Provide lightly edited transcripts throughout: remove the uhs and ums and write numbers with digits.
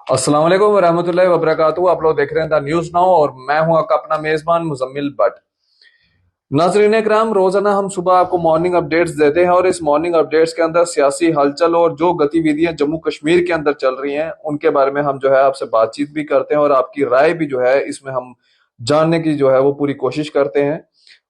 अस्सलाम वालेकुम रहमतुल्लाहि व बरकातहू। आप लोग देख रहे हैं द न्यूज नाउ और मैं हूं आपका अपना मेजबान मुजम्मिल भट्ट। नाजरीन कराम, रोजाना हम सुबह आपको मॉर्निंग अपडेट्स देते हैं और इस मॉर्निंग अपडेट्स के अंदर सियासी हलचल और जो गतिविधियां जम्मू कश्मीर के अंदर चल रही हैं उनके बारे में हम जो है आपसे बातचीत भी करते हैं और आपकी राय भी जो है इसमें हम जानने की जो है वो पूरी कोशिश करते हैं।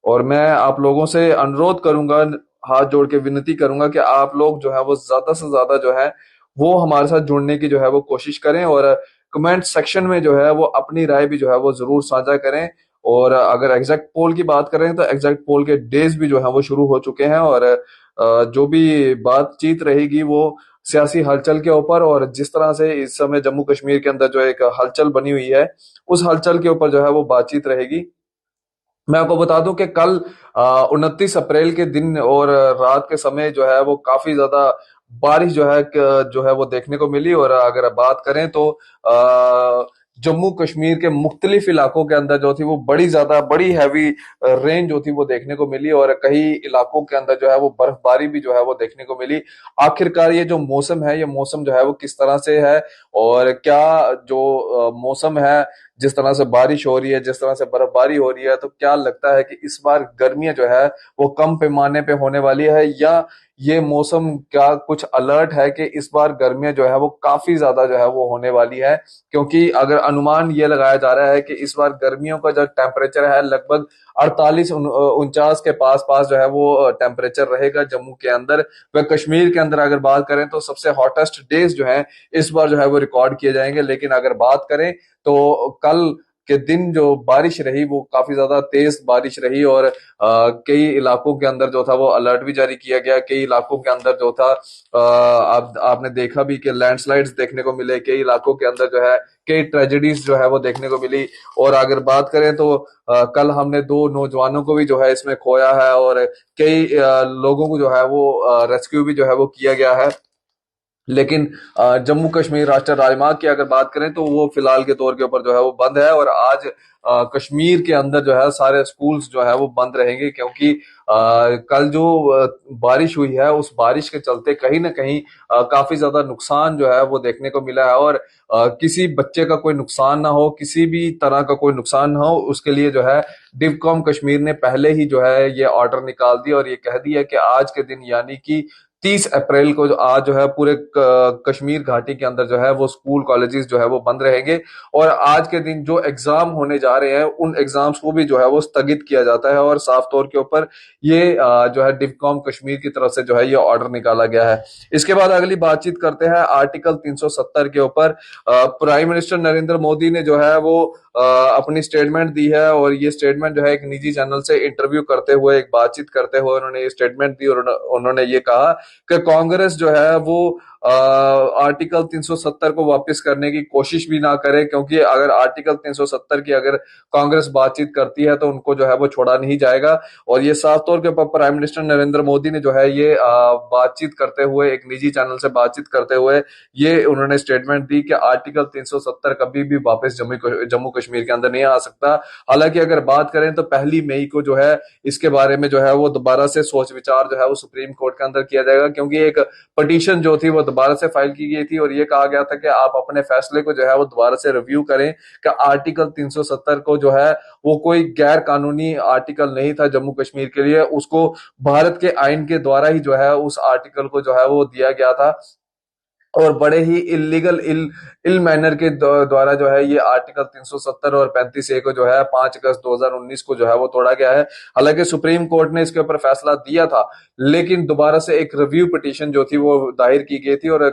और मैं आप लोगों से अनुरोध करूंगा, हाथ जोड़ के विनती करूंगा कि आप लोग जो है वो ज्यादा से ज्यादा जो है वो हमारे साथ जुड़ने की जो है वो कोशिश करें और कमेंट सेक्शन में जो है वो अपनी राय भी जो है वो जरूर साझा करें। और अगर एग्जैक्ट पोल की बात करें तो एग्जैक्ट पोल के डेज भी जो है वो शुरू हो चुके हैं और जो भी बातचीत रहेगी वो सियासी हलचल के ऊपर और जिस तरह से इस समय जम्मू कश्मीर के अंदर जो एक हलचल बनी हुई है उस हलचल के ऊपर जो है वो बातचीत रहेगी। मैं आपको बता दूं कि कल 29 अप्रैल के दिन और रात के समय जो है वो काफी ज्यादा बारिश जो है वो देखने को मिली। और अगर बात करें तो जम्मू कश्मीर के मुख्तलिफ इलाकों के अंदर जो थी वो बड़ी हैवी रेन जो थी वो देखने को मिली और कई इलाकों के अंदर जो है वो बर्फबारी भी जो है वो देखने को मिली। आखिरकार ये जो मौसम है, ये मौसम जो है वो किस तरह से है और क्या जो मौसम है, जिस तरह से बारिश हो रही है, जिस तरह से बर्फबारी हो रही है, तो क्या लगता है कि इस बार गर्मियां जो है वो कम पैमाने पे होने वाली है या ये मौसम क्या कुछ अलर्ट है कि इस बार गर्मियां जो है वो काफी ज्यादा जो है वो होने वाली है। क्योंकि अगर अनुमान ये लगाया जा रहा है कि इस बार गर्मियों का जो टेम्परेचर है लगभग 48 49 के पास पास जो है वो टेम्परेचर रहेगा जम्मू के अंदर। व कश्मीर के अंदर अगर बात करें तो सबसे हॉटेस्ट डेज जो है इस बार जो है वो रिकॉर्ड किए जाएंगे। लेकिन अगर बात करें तो कल के दिन जो बारिश रही वो काफी ज्यादा तेज बारिश रही और कई इलाकों के अंदर जो था वो अलर्ट भी जारी किया गया। कई इलाकों के अंदर जो था आपने देखा भी कि लैंडस्लाइड्स देखने को मिले। कई इलाकों के अंदर जो है कई ट्रेजेडीज जो है वो देखने को मिली। और अगर बात करें तो कल हमने दो नौजवानों को भी जो है इसमें खोया है और कई लोगों को जो है वो रेस्क्यू भी जो है वो किया गया है। लेकिन जम्मू कश्मीर राष्ट्रीय राजमार्ग की अगर बात करें तो वो फिलहाल के तौर के ऊपर जो है वो बंद है और आज कश्मीर के अंदर जो है सारे स्कूल्स जो है वो बंद रहेंगे। क्योंकि कल जो बारिश हुई है उस बारिश के चलते कहीं ना कहीं काफी ज्यादा नुकसान जो है वो देखने को मिला है। और किसी बच्चे का कोई नुकसान ना हो, किसी भी तरह का कोई नुकसान ना हो, उसके लिए जो है डिवकॉम कश्मीर ने पहले ही जो है ये ऑर्डर निकाल दिया और ये कह दिया कि आज के दिन यानी कि 30 अप्रैल को जो आज जो है पूरे कश्मीर घाटी के अंदर जो है वो स्कूल कॉलेजेस जो है वो बंद रहेंगे। और आज के दिन जो एग्जाम होने जा रहे हैं उन एग्जाम्स को भी जो है वो स्थगित किया जाता है और साफ तौर के ऊपर ये जो है डिवकॉम कश्मीर की तरफ से जो है ये ऑर्डर निकाला गया है। इसके बाद अगली बातचीत करते हैं आर्टिकल 370 के ऊपर। प्राइम मिनिस्टर नरेंद्र मोदी ने जो है वो अपनी स्टेटमेंट दी है और ये स्टेटमेंट जो है एक निजी चैनल से इंटरव्यू करते हुए, एक बातचीत करते हुए उन्होंने ये स्टेटमेंट दी और उन्होंने ये कहा कि कांग्रेस जो है वो आर्टिकल 370 को वापस करने की कोशिश भी ना करे। क्योंकि अगर आर्टिकल 370 की अगर कांग्रेस बातचीत करती है तो उनको जो है वो छोड़ा नहीं जाएगा। और ये साफ तौर के ऊपर प्राइम मिनिस्टर नरेंद्र मोदी ने जो है ये बातचीत करते हुए, एक निजी चैनल से बातचीत करते हुए ये उन्होंने स्टेटमेंट दी कि आर्टिकल 370 कभी भी वापस जम्मू कश्मीर के अंदर नहीं आ सकता। हालांकि अगर बात करें तो 1 मई को जो है इसके बारे में जो है वो दोबारा से सोच विचार जो है वो सुप्रीम कोर्ट के अंदर किया जाएगा। क्योंकि एक पिटीशन जो थी वो दोबारा से फाइल की गई थी और ये कहा गया था कि आप अपने फैसले को जो है वो दोबारा से रिव्यू करें कि आर्टिकल 370 को जो है वो कोई गैर कानूनी आर्टिकल नहीं था जम्मू कश्मीर के लिए, उसको भारत के आइन के द्वारा ही जो है उस आर्टिकल को जो है वो दिया गया था। और बड़े ही इलीगल इल मैनर के द्वारा जो है ये आर्टिकल 370 और 35A को जो है 5 अगस्त 2019 को जो है वो तोड़ा गया है। हालांकि सुप्रीम कोर्ट ने इसके ऊपर फैसला दिया था लेकिन दोबारा से एक रिव्यू पिटीशन जो थी वो दायर की गई थी और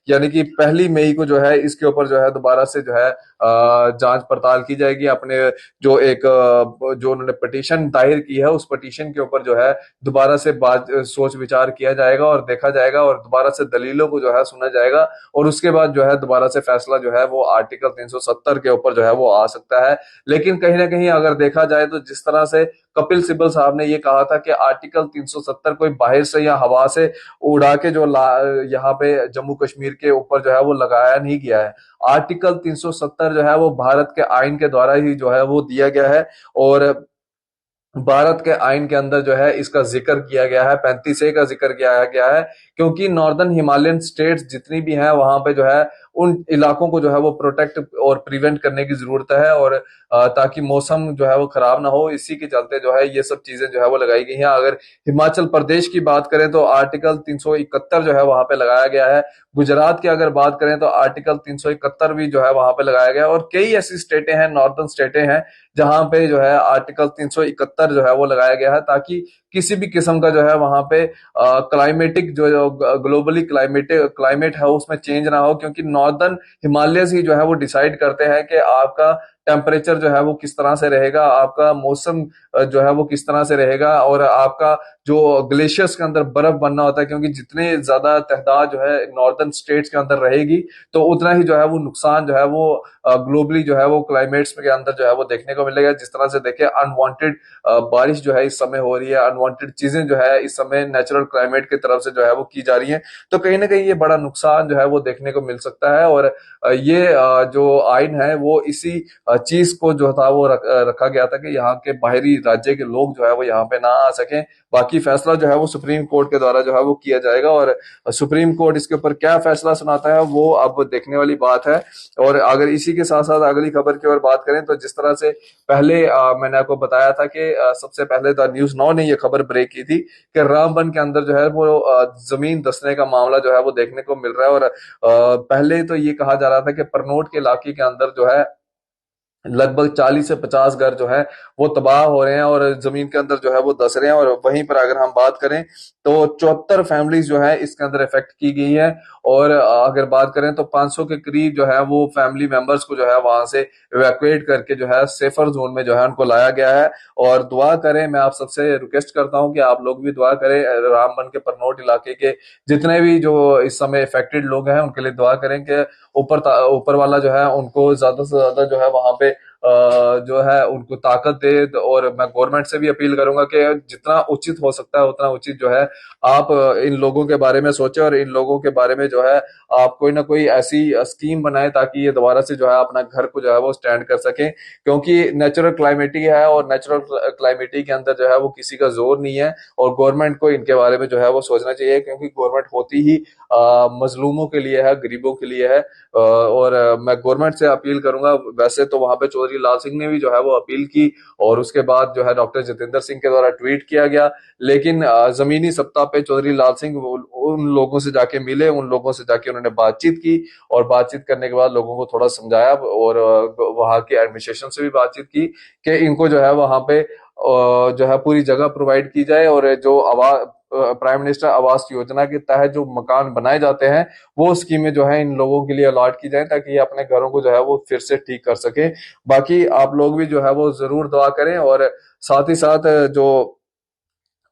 यानी कि 1 मई को जो है इसके ऊपर जो है दोबारा से जो है जांच पड़ताल की जाएगी। अपने जो उन्होंने पिटीशन दायर की है उस पिटीशन के ऊपर जो है दोबारा से बात सोच विचार किया जाएगा और देखा जाएगा और दोबारा से दलीलों को जो है सुना जाएगा। और उसके बाद जो है दोबारा से फैसला जो है वो आर्टिकल 370 के ऊपर जो है वो आ सकता है। लेकिन कहीं ना कहीं अगर देखा जाए तो जिस तरह से कपिल सिब्बल साहब ने ये कहा था कि आर्टिकल 370 कोई बाहर से या हवा से उड़ा के जो यहाँ पे जम्मू कश्मीर के ऊपर जो है वो लगाया नहीं गया है। आर्टिकल 370 जो है वो भारत के आइन के द्वारा ही जो है वो दिया गया है। और भारत के आइन के अंदर जो है इसका जिक्र किया गया है, 35A का जिक्र किया गया है, क्योंकि नॉर्दर्न हिमालयन स्टेट्स जितनी भी हैं वहां पे जो है उन इलाकों को जो है वो प्रोटेक्ट और प्रिवेंट करने की जरूरत है, और ताकि मौसम जो है वो खराब ना हो, इसी के चलते जो है ये सब चीजें जो है वो लगाई गई हैं। अगर हिमाचल प्रदेश की बात करें तो आर्टिकल 371 जो है वहां पे लगाया गया है। गुजरात की अगर बात करें तो आर्टिकल 371 भी जो है वहां पे लगाया गया है, और कई ऐसी स्टेटें हैं, नॉर्दर्न स्टेटें हैं, जहां पे जो है आर्टिकल 371 जो है वो लगाया गया है, ताकि किसी भी किस्म का जो है वहां पे क्लाइमेटिक जो ग्लोबली क्लाइमेट है उसमें चेंज ना हो, क्योंकि नॉर्दर्न हिमालयस ही जो है वो डिसाइड करते हैं कि आपका टेम्परेचर जो है वो किस तरह से रहेगा, आपका मौसम जो है वो किस तरह से रहेगा, और आपका जो ग्लेशियर्स के अंदर बर्फ बनना होता है, क्योंकि जितने ज्यादा तादाद जो है नॉर्दर्न स्टेट्स के अंदर रहेगी तो उतना ही जो है वो नुकसान जो है वो ग्लोबली जो है वो क्लाइमेट्स के अंदर जो है वो देखने को मिलेगा। जिस तरह से देखे अनवांटेड बारिश जो है इस समय हो रही है, अनवांटेड चीजें जो है इस समय नेचुरल क्लाइमेट की तरफ से जो है वो की जा रही है, तो कहीं ना कहीं ये बड़ा नुकसान जो है वो देखने को मिल सकता है। और ये जो आइन है वो इसी चीज को जो था वो रखा गया था कि यहाँ के बाहरी राज्य के लोग जो है वो यहाँ पे ना आ सकें। बाकी फैसला जो है वो सुप्रीम कोर्ट के द्वारा जो है वो किया जाएगा, और सुप्रीम कोर्ट इसके ऊपर क्या फैसला सुनाता है वो अब देखने वाली बात है। और अगर इसी के साथ साथ अगली खबर की ओर बात करें तो जिस तरह से पहले मैंने आपको बताया था कि सबसे पहले द न्यूज नाउ ने ये खबर ब्रेक की थी कि रामबन के अंदर जो है वो जमीन धंसने का मामला जो है वो देखने को मिल रहा है। और पहले तो ये कहा जा रहा था कि परनोट के इलाके के अंदर जो है लगभग 40 से 50 घर जो है वो तबाह हो रहे हैं और जमीन के अंदर जो है वो धस रहे हैं। और वहीं पर अगर हम बात करें तो 74 फैमिलीज जो है इसके अंदर इफेक्ट की गई है। और अगर बात करें तो 500 के करीब जो है वो फैमिली मेंबर्स को जो है वहां से इवैक्यूएट करके जो है सेफर जोन में जो है उनको लाया गया है। और दुआ करें, मैं आप सबसे रिक्वेस्ट करता हूं कि आप लोग भी दुआ करें, रामबन के परनोट इलाके के जितने भी जो इस समय इफेक्टेड लोग हैं उनके लिए दुआ करें कि ऊपर वाला जो है उनको ज्यादा से ज्यादा जो है वहां पे जो है उनको ताकत दे। और मैं गवर्नमेंट से भी अपील करूंगा कि जितना उचित हो सकता है उतना उचित जो है आप इन लोगों के बारे में सोचें, और इन लोगों के बारे में जो है आप कोई ना कोई ऐसी स्कीम बनाएं ताकि ये दोबारा से जो है अपना घर को जो है वो स्टैंड कर सकें। क्योंकि नेचुरल क्लाइमेटी है, और नेचुरल क्लाइमेटी के अंदर जो है वो किसी का जोर नहीं है, और गवर्नमेंट को इनके बारे में जो है वो सोचना चाहिए, क्योंकि गवर्नमेंट होती ही मजलूमों के लिए है, गरीबों के लिए है। और मैं गवर्नमेंट से अपील करूंगा। वैसे तो वहां पे चौधरी लाल सिंह ने भी जो है वो अपील की, और उसके बाद जो है डॉक्टर जितेंद्र सिंह के द्वारा ट्वीट किया गया, लेकिन जमीनी सत्ता पे चौधरी लाल सिंह उन लोगों से जाके मिले, उन लोगों से जाके उन्होंने बातचीत की, और बातचीत करने के बाद लोगों को थोड़ा समझाया, और वहां की एडमिनिस्ट्रेशन से भी बातचीत की कि इनको जो है वहां पे जो है पूरी जगह प्रोवाइड की जाए, और जो आवास प्राइम मिनिस्टर आवास योजना के तहत जो मकान बनाए जाते हैं वो स्कीमें जो है इन लोगों के लिए अलॉट की जाए, ताकि ये अपने घरों को जो है वो फिर से ठीक कर सके। बाकी आप लोग भी जो है वो जरूर दुआ करें। और साथ ही साथ जो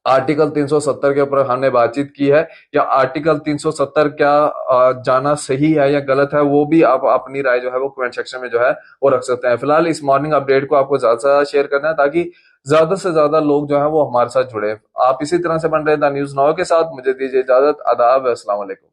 आर्टिकल 370 के ऊपर हमने बातचीत की है, या आर्टिकल 370 क्या जाना सही है या गलत है, वो भी आप अपनी राय जो है वो कमेंट सेक्शन में जो है वो रख सकते हैं। फिलहाल इस मॉर्निंग अपडेट को आपको ज्यादा से ज्यादा शेयर करना है, ताकि ज्यादा से ज्यादा लोग जो है वो हमारे साथ जुड़े। आप इसी तरह से बन रहे द न्यूज नाउ के साथ। मुझे दीजिए इजाजत। आदाब, अस्सलाम वालेकुम।